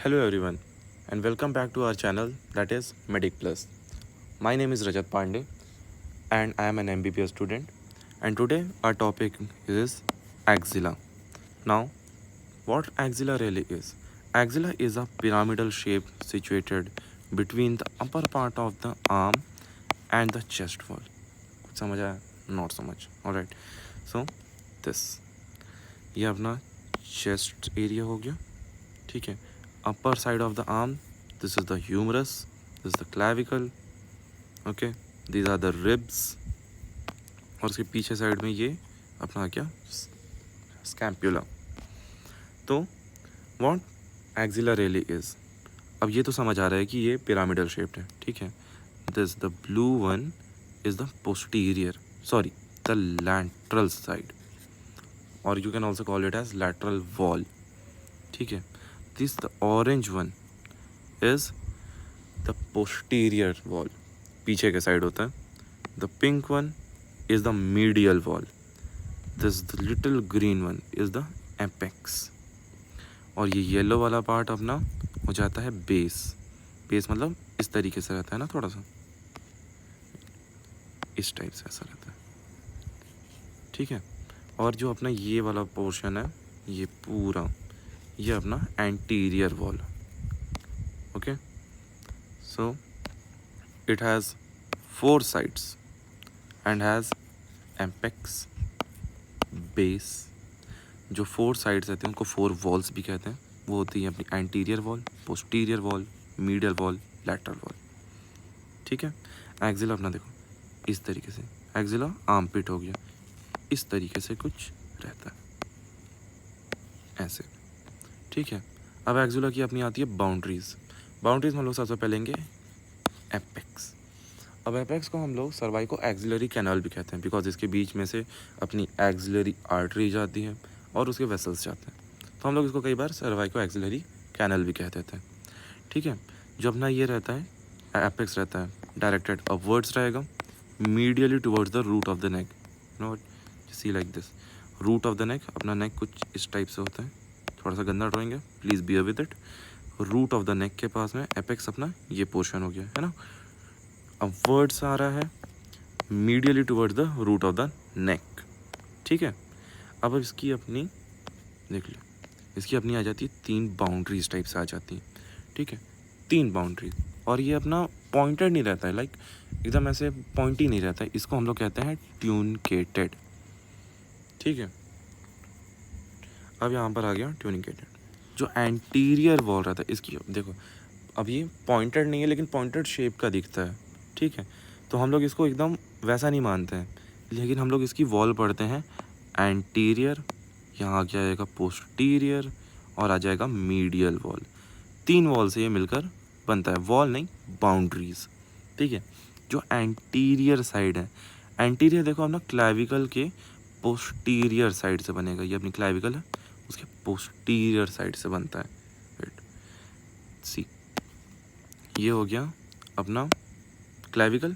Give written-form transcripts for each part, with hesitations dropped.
Hello everyone and welcome back to our channel that is Medic Plus. My name is Rajat Pandey and I am an MBBS student and today our topic is axilla. Now, what axilla really is? Axilla is a pyramidal shape situated between the upper part of the arm and the chest wall. कुछ समझ आया? Not so much. Alright. So, this. ये अपना chest area हो गया. ठीक है. Upper side of the arm, this is the humerus, this is the clavicle, okay, these are the ribs, और उसके पीछे साइड में ये अपना क्या स्कैम्पुला. तो व्हाट एक्सिला रियली इज, अब ये तो समझ आ रहा है कि ये पिरामिडल शेप्ड है. ठीक है. This the blue one is the posterior, sorry, the lateral side, और you can also call it as lateral wall. ठीक है. This the orange one is the posterior wall, पीछे के साइड होता है. The pink one is the medial wall. This the little green one is the apex, और ये yellow वाला part अपना हो जाता है बेस. बेस मतलब इस तरीके से रहता है ना, थोड़ा सा इस टाइप से ऐसा रहता है. ठीक है. और जो अपना ये वाला पोर्शन है, ये पूरा ये अपना anterior wall. Okay. So it has 4 sides and has apex, base. जो 4 sides रहते हैं उनको 4 walls भी कहते हैं. वो होती है अपनी anterior wall, posterior wall, medial wall, lateral wall. ठीक है. एक्सिला अपना देखो इस तरीके से, एक्सिला आर्म पिट हो गया, इस तरीके से कुछ रहता है ऐसे. ठीक है. अब एक्सिला की अपनी आती है बाउंड्रीज. बाउंड्रीज में हम लोग सबसे पहले लेंगे एपेक्स. अब एपेक्स को हम लोग सर्वाइको एक्सिलरी कैनाल भी कहते हैं, बिकॉज इसके बीच में से अपनी एक्सिलरी आर्टरी जाती है और उसके वेसल्स जाते हैं. तो हम लोग इसको कई बार सर्वाइको एक्सिलरी कैनाल भी कह देते हैं. ठीक है. जो अपना ये रहता है, एपेक्स रहता है, डायरेक्टेड अपवर्ड्स रहेगा, medially towards the root of the neck. No see like this, root of the neck. अपना नेक कुछ इस टाइप से होता है, थोड़ा सा गंदा ड्राइंग है, please bear with it. Root of the neck के पास में एपेक्स अपना ये पोर्शन हो गया है ना. अपवर्ड्स आ रहा है, medially towards the root of the neck. ठीक है. अब इसकी अपनी देख लो, इसकी अपनी आ जाती है 3 बाउंड्रीज टाइप से आ जाती हैं. ठीक है. 3 बाउंड्रीज, और ये अपना पॉइंटेड नहीं रहता है, लाइक एकदम ऐसे पॉइंटी नहीं रहता है. इसको हम लोग कहते हैं ट्यूनकेटेड. ठीक है. अब यहाँ पर आ गया ट्यूनिकेटेड. जो एंटीरियर वॉल रहता है इसकी देखो, अब ये पॉइंटेड नहीं है लेकिन पॉइंटेड शेप का दिखता है. ठीक है. तो हम लोग इसको एकदम वैसा नहीं मानते हैं, लेकिन हम लोग इसकी वॉल पढ़ते हैं एंटीरियर, यहाँ आ जाएगा पोस्टीरियर, और आ जाएगा मीडियल वॉल. 3 वॉल से ये मिलकर बनता है, वॉल नहीं, बाउंड्रीज. ठीक है. जो एंटीरियर साइड है, एंटीरियर देखो अपना क्लैविकल के पोस्टीरियर साइड से बनेगा. ये अपनी क्लैविकल है, उसके पोस्टीरियर साइड से बनता है. राइट. सी, ये हो गया अपना क्लैविकल.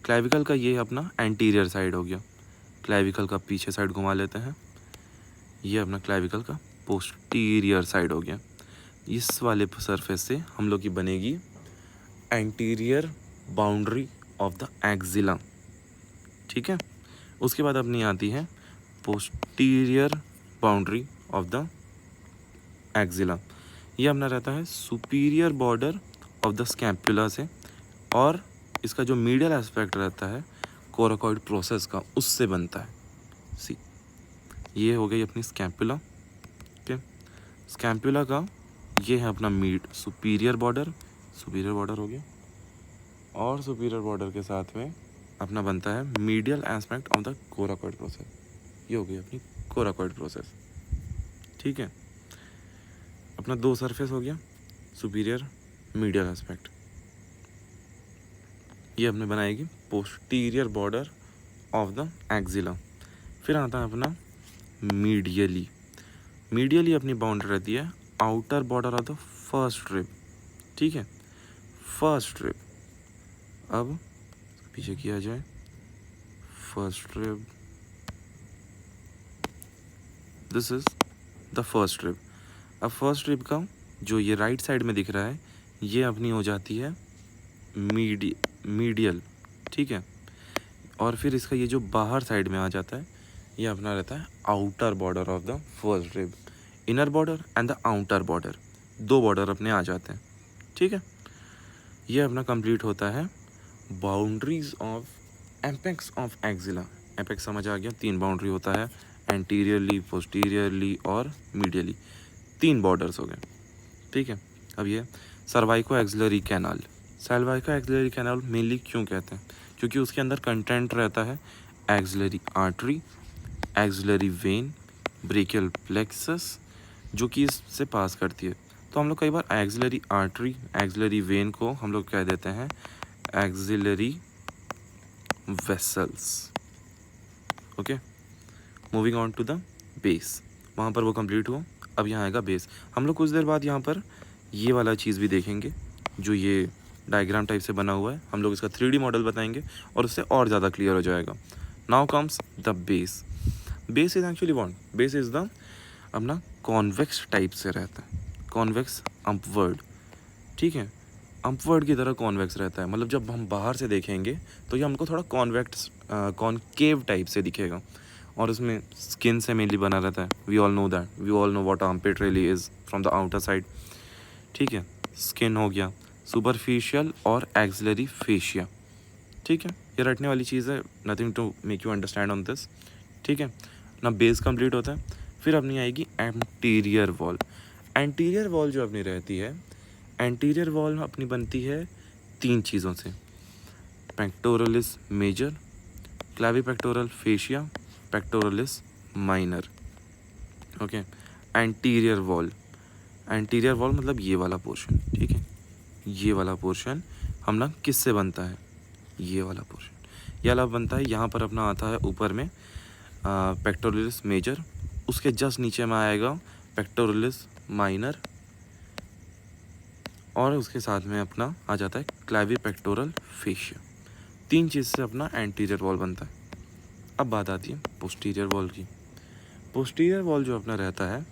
क्लैविकल का ये अपना एंटीरियर साइड हो गया. क्लैविकल का पीछे साइड घुमा लेते हैं, ये अपना क्लैविकल का पोस्टीरियर साइड हो गया. इस वाले सरफेस से हम लोग की बनेगी anterior boundary of the axilla. ठीक है. उसके बाद अपनी आती है posterior boundary of the axilla. ये अपना रहता है superior border of the scapula से, और इसका जो मीडियल एस्पेक्ट रहता है कोराकॉइड प्रोसेस का, उससे बनता है. सी, ये हो गई अपनी स्कैपुला. ओके. स्कैपुला का ये है अपना सुपीरियर बॉर्डर हो गया, और सुपीरियर बॉर्डर के साथ में अपना बनता है medial aspect of the coracoid process. ये हो गई अपनी कोराकॉइड प्रोसेस. ठीक है. अपना 2 सरफेस हो गया, सुपीरियर, मीडियल एस्पेक्ट. ये अपने बनाएगी posterior border of the axilla. फिर आता है अपना मीडियली. मीडियली अपनी बाउंड्री रहती है outer border of the first rib. ठीक है. फर्स्ट रिब, अब पीछे किया जाए, first rib, this is the first rib. अब फर्स्ट रिब का जो ये राइट साइड में दिख रहा है ये अपनी हो जाती है मीडियल, ठीक है। और फिर इसका ये जो बाहर साइड में आ जाता है ये अपना रहता है outer border of the first rib. Inner border and the outer border, दो बॉर्डर अपने आ जाते हैं, ठीक है। ये अपना कंप्लीट होता है boundaries of apex of axilla. Apex समझ आ गया, 3 बाउंड्री होता है, एंटीरियरली, पोस्टीरियरली और मीडियली, 3 बॉर्डर्स हो गए, ठीक है। अब ये सर्वाइको axillary canal. सर्वाइको axillary canal mainly क्यों कहते हैं, क्योंकि उसके अंदर कंटेंट रहता है axillary artery, axillary when, brachial plexus, जो कि इससे पास करती है। तो हम लोग कई बार एक्सिलरी आर्टरी, एक्सिलरी वेन को हम लोग कह देते हैं axillary vessels, okay. Moving on to the base, वहाँ पर वो कंप्लीट हुआ। अब यहाँ आएगा बेस। हम लोग कुछ देर बाद यहाँ पर ये वाला चीज़ भी देखेंगे जो ये डायग्राम टाइप से बना हुआ है। हम लोग इसका 3D मॉडल बताएंगे और उससे और ज़्यादा क्लियर हो जाएगा। Now comes the base. Base is actually what? Base is the अपना कॉन्वेक्स टाइप से रहता है, कॉन्वेक्स अपवर्ड, ठीक है। अपवर्ड की तरह कॉन्वेक्स रहता है, मतलब जब हम बाहर से देखेंगे तो ये हमको थोड़ा कॉन्वेक्स कॉनकेव टाइप से दिखेगा। और उसमें स्किन से मेनली बना रहता है। We all know that, we all know what armpit really is from the outer side, ठीक है। स्किन हो गया, सुपरफिशियल और एक्सिलरी फेशिया, ठीक है। ये रटने वाली चीज़ है, nothing to make you understand on this, ठीक है ना। बेस कंप्लीट होता है, फिर अपनी आएगी एंटीरियर वॉल। एंटीरियर वॉल जो अपनी रहती है, एंटीरियर वॉल अपनी बनती है 3 चीज़ों से, pectoralis major, clavipectoral fascia, pectoralis minor, okay. Anterior wall, anterior wall मतलब ये वाला पोर्शन, ठीक है। ये वाला पोर्शन हम ना किससे बनता है, ये वाला पोर्शन, ये वाला बनता है, यहाँ पर अपना आता है ऊपर में पेक्टोरलिस मेजर, उसके जस्ट नीचे में आएगा पेक्टोरलिस माइनर, और उसके साथ में अपना आ जाता है क्लेविपेक्टोरल फेशिया। 3 चीज़ से अपना एंटीरियर वॉल बनता है। अब बात आती है पोस्टीरियर वॉल की। पोस्टीरियर वॉल जो अपना रहता है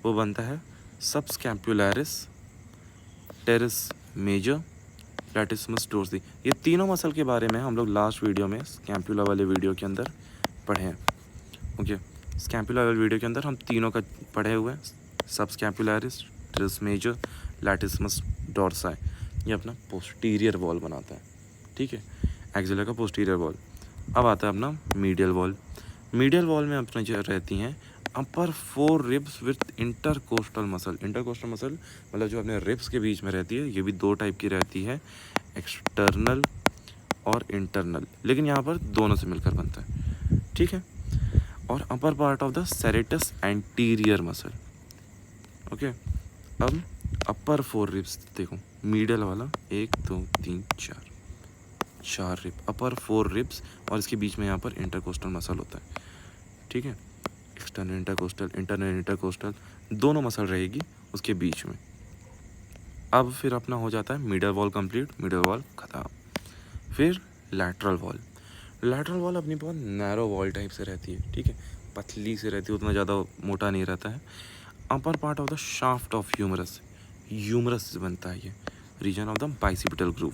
वो बनता है subscapularis, teres major, latissimus dorsi. ये तीनों मसल के बारे में हम लोग लास्ट वीडियो में, स्कैपुला वाले वीडियो के अंदर पढ़े हैं, ओके। स्कैपुला वाले वीडियो के अंदर हम तीनों का पढ़े हुए हैं, subscapularis, teres major, latissimus dorsi. ये अपना पोस्टीरियर वॉल बनाता है, ठीक है, एक्सिला का पोस्टीरियर वॉल। अब आता है अपना मीडियल वॉल। मीडियल वॉल में अपना जो रहती हैं अपर 4 ribs with intercostal muscle. Intercostal muscle मतलब जो अपने रिब्स के बीच में रहती है, ये भी 2 टाइप की रहती है, एक्सटर्नल और इंटरनल, लेकिन यहाँ पर दोनों से मिलकर बनता है, ठीक है। और अपर part of the serratus anterior muscle, okay. अब अपर 4 रिब्स देखो, मीडियल वाला 1 2 3 4 रिब, अपर 4 रिब्स, और इसके बीच में यहाँ पर इंटरकोस्टल मसल होता है, ठीक है। एक्सटर्नल इंटरकोस्टल, इंटरनल इंटरकोस्टल, दोनों मसल रहेगी उसके बीच में। अब फिर अपना हो जाता है middle wall complete, middle wall खत्म। फिर लैटरल वॉल। लैटरल वॉल अपनी बहुत नैरो वॉल टाइप से रहती है, ठीक है, पतली से रहती है, उतना ज़्यादा मोटा नहीं रहता है। Upper part of the shaft of humerus, humerus से बनता है ये, region of the bicipital groove.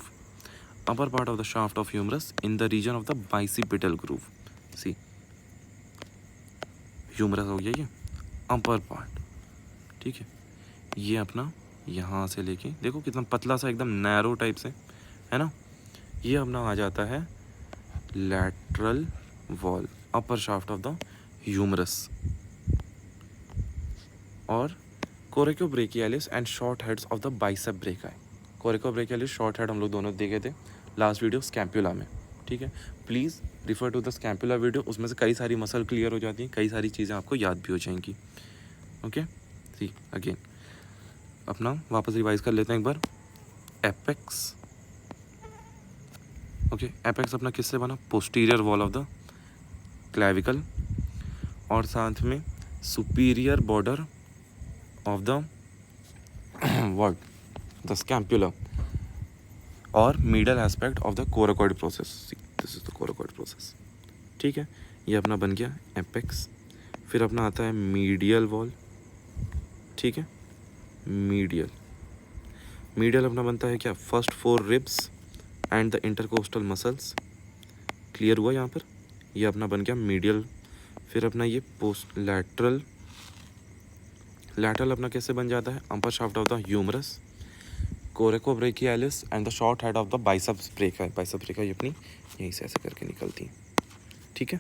Upper part of the shaft of humerus in the region of the bicipital groove, see humerus हो गया ये अपर पार्ट, ठीक है। ये अपना यहाँ से लेके देखो कितना पतला सा, एकदम नैरो टाइप से है ना। ये अपना आ जाता है lateral wall, upper shaft of the humerus. और coracobrachialis and short heads of the bicep brachii. Coracobrachialis short head हम लोग दोनों देखे थे लास्ट वीडियो स्कैपुला में, ठीक है। Please refer to the scapula video, उसमें से कई सारी मसल क्लियर हो जाती हैं, कई सारी चीज़ें आपको याद भी हो जाएंगी, ओके। सी अगेन अपना वापस रिवाइज कर लेते हैं एक बार। एपेक्स, ओके, एपेक्स अपना किससे बना, posterior wall of the clavicle, और साथ में superior border of the what, the scapula, और middle aspect of the coracoid process, this is the coracoid process, ठीक है। ये अपना बन गया एपेक्स। फिर अपना आता है मीडियल वॉल, ठीक है, मीडियल, मीडियल अपना बनता है क्या, first 4 ribs and the intercostal muscles. Clear हुआ यहाँ पर, ये अपना बन गया मीडियल। फिर अपना ये पोस्ट लैटरल, लैटरल अपना कैसे बन जाता है, upper shaft of the humerus, coracobrachialis and the short head of the biceps brachii. Biceps brachii ये अपनी यहीं से ऐसे करके निकलती है, ठीक है।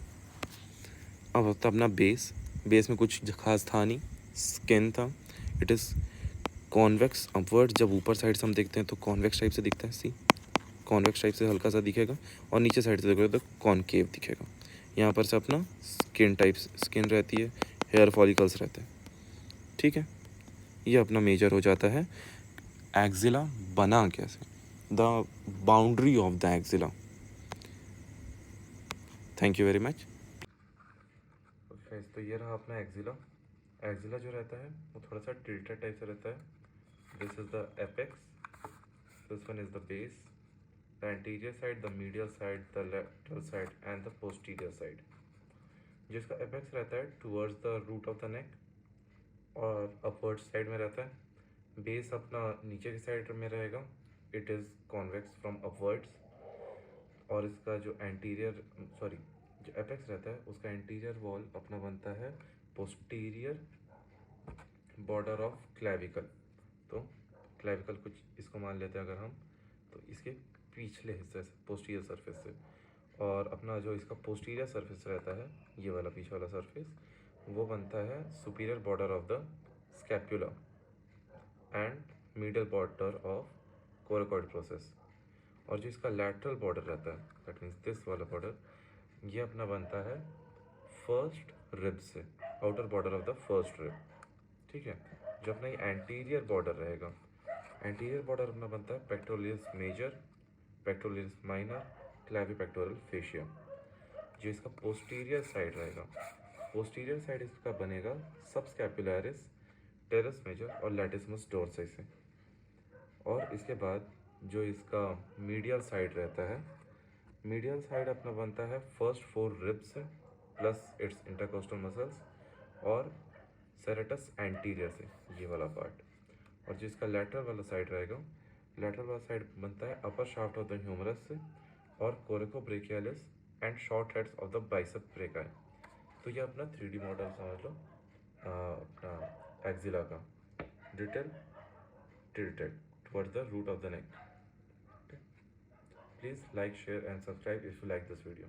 अब होता है अपना बेस। बेस में कुछ खास था नहीं, स्किन था। It is convex upward. जब ऊपर साइड से हम देखते हैं तो कॉन्वेक्स टाइप से दिखता है, सी कॉन्वेक्स टाइप से हल्का सा दिखेगा, और नीचे साइड से देखोगे तो कॉनकेव दिखेगा। यहाँ पर से अपना स्किन टाइप स्किन रहती है, हेयर फॉलिकल्स रहते हैं, ठीक है। ये अपना मेजर हो जाता है एक्जिला बना कैसे, the boundary of the axilla. Thank you very much. तो ये रहा अपना एक्जिला। एक्जिला जो रहता है वो थोड़ा सा टिल्टेड टाइप से रहता है। This is the apex, this one is the base, the anterior side, the medial side, the lateral side and the posterior side. जिसका एपेक्स रहता है towards the root of the neck और upward side में रहता है। Base अपना नीचे की साइड में रहेगा, it is convex from upwards. और इसका जो एंटीरियर सॉरी जो एपेक्स रहता है उसका एंटीरियर वॉल अपना बनता है पोस्टीरियर बॉर्डर ऑफ क्लैविकल। तो क्लैविकल कुछ इसको मान लेते हैं अगर हम, तो इसके पिछले हिस्से से, पोस्टीरियर सरफेस से। और अपना जो इसका पोस्टीरियर सरफेस रहता है, ये वाला पीछे वाला सरफेस, वो बनता है superior border of the scapula and middle border of coracoid process. और जो इसका लैटरल बॉर्डर रहता है, दैट मीन्स दिस वाला बॉर्डर, ये अपना बनता है फर्स्ट रिब से, outer border of the first rib, ठीक है। जो अपना ये एंटीरियर बॉर्डर रहेगा, एंटीरियर बॉर्डर अपना बनता है pectoralis major, pectoralis minor, clavipectoral fascia. जो इसका पोस्टीरियर साइड रहेगा, पोस्टीरियर साइड इसका बनेगा सबस्कैपुलरिस, टेरेस मेजर और लैटिसिमस डोर्सी से। और इसके बाद जो इसका मीडियल साइड रहता है, मीडियल साइड अपना बनता है फर्स्ट 4 रिब्स से प्लस इट्स इंटरकोस्टल मसल्स और सेरेटस एंटीरियर से, ये वाला पार्ट। और जिसका लेटरल वाला साइड रहेगा, लेटरल वाला साइड बनता है upper shaft of the humerus से और coracobrachialis and short heads of the bicep brachii. तो ये अपना 3D मॉडल समझ लो अपना एक्जिला का, detail tilted towards the root of the neck. Please like, share and subscribe if you like this video.